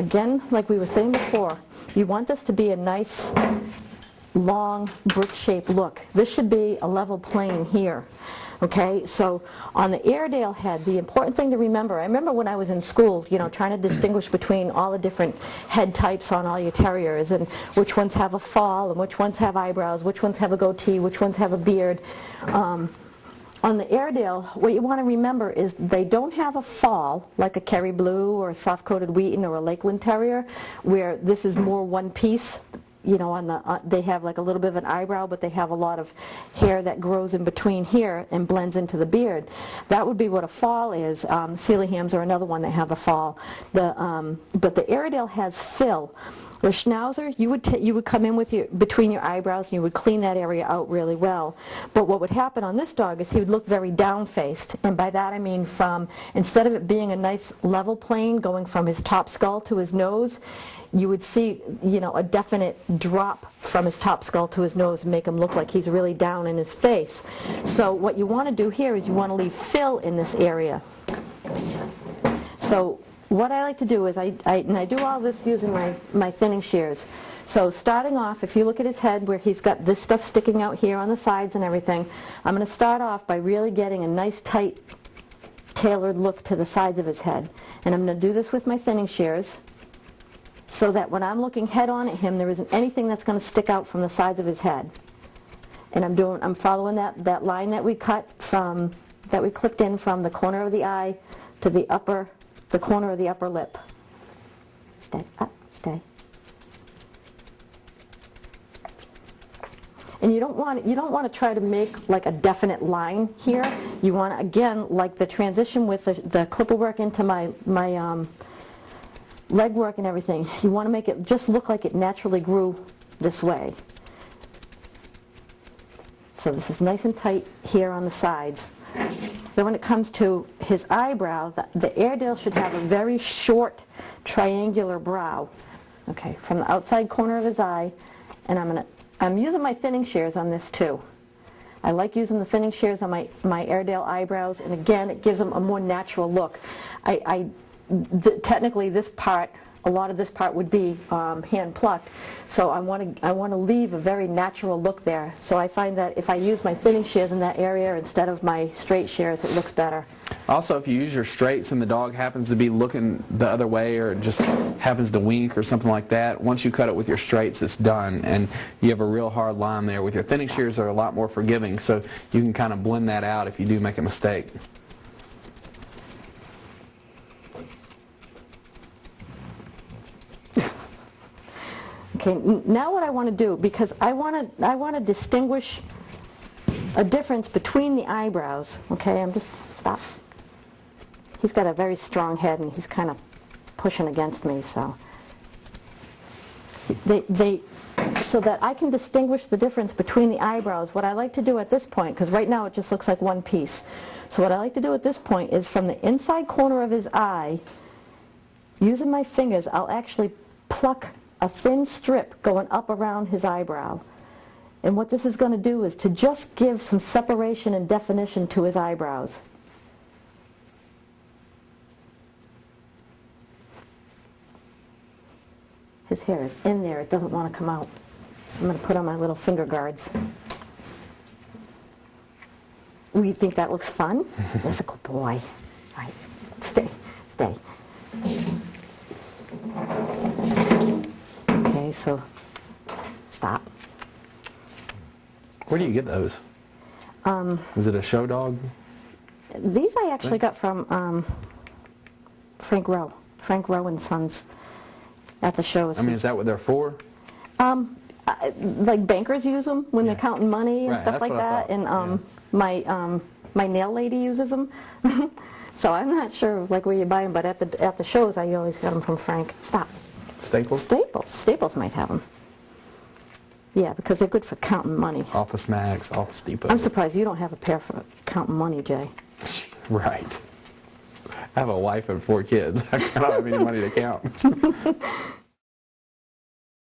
again, like we were saying before, you want this to be a nice, long, brick-shaped look. This should be a level plane here. Okay, so on the Airedale head, the important thing to remember, I remember when I was in school, you know, trying to distinguish between all the different head types on all your terriers and which ones have a fall and which ones have eyebrows, which ones have a goatee, which ones have a beard. On the Airedale, what you want to remember is they don't have a fall like a Kerry Blue or a soft-coated Wheaton or a Lakeland Terrier, where this is more one piece. You know, on the they have like a little bit of an eyebrow, but they have a lot of hair that grows in between here and blends into the beard. That would be what a fall is. Sealyhams are another one that have a fall. But the Airedale has fill. The Schnauzer, you would come in with between your eyebrows and you would clean that area out really well. But what would happen on this dog is he would look very down-faced, and by that I mean from, instead of it being a nice level plane going from his top skull to his nose, you would see, you know, a definite drop from his top skull to his nose and make him look like he's really down in his face. So what you want to do here is you want to leave fill in this area. So what I like to do is I do all this using my thinning shears. So starting off, if you look at his head where he's got this stuff sticking out here on the sides and everything, I'm going to start off by really getting a nice tight tailored look to the sides of his head. And I'm going to do this with my thinning shears, so that when I'm looking head on at him, there isn't anything that's going to stick out from the sides of his head. And I'm following that line that we clipped in from the corner of the eye to the corner of the upper lip. Stay, up, stay. And you don't want to try to make like a definite line here. You want to, again, like the transition with the clipper work into my leg work and everything, you want to make it just look like it naturally grew this way. So this is nice and tight here on the sides. Then when it comes to his eyebrow, the Airedale should have a very short triangular brow. Okay, from the outside corner of his eye, and I'm using my thinning shears on this too. I like using the thinning shears on my Airedale eyebrows, and again, it gives them a more natural look. Technically this part, a lot of this part would be hand plucked, so I want to leave a very natural look there. So I find that if I use my thinning shears in that area instead of my straight shears, it looks better. Also, if you use your straights and the dog happens to be looking the other way or just happens to wink or something like that, once you cut it with your straights, it's done, and you have a real hard line there. With your thinning shears, they're a lot more forgiving, so you can kind of blend that out if you do make a mistake. Okay, now what I want to do, because I want to distinguish a difference between the eyebrows. Okay, stop. He's got a very strong head and he's kind of pushing against me, so so that I can distinguish the difference between the eyebrows. What I like to do at this point, because right now it just looks like one piece, so what I like to do at this point is from the inside corner of his eye, using my fingers, I'll actually pluck a thin strip going up around his eyebrow. And what this is going to do is to just give some separation and definition to his eyebrows. His hair is in there, it doesn't want to come out. I'm going to put on my little finger guards. You think that looks fun? That's a good boy. All right, stay. Okay, so stop. Where do you get those? Is it a show dog? These I actually got from Frank Rowe. Frank Rowe and Sons at the shows. I mean, is that what they're for? Like bankers use them when they're counting money and stuff like that. And my nail lady uses them. So I'm not sure like where you buy them, but at the shows I always get them from Frank. Stop. Staples? Staples might have them. Yeah, because they're good for counting money. Office Max, Office Depot. I'm surprised you don't have a pair for counting money, Jay. Right. I have a wife and 4 kids. I don't have any money to count.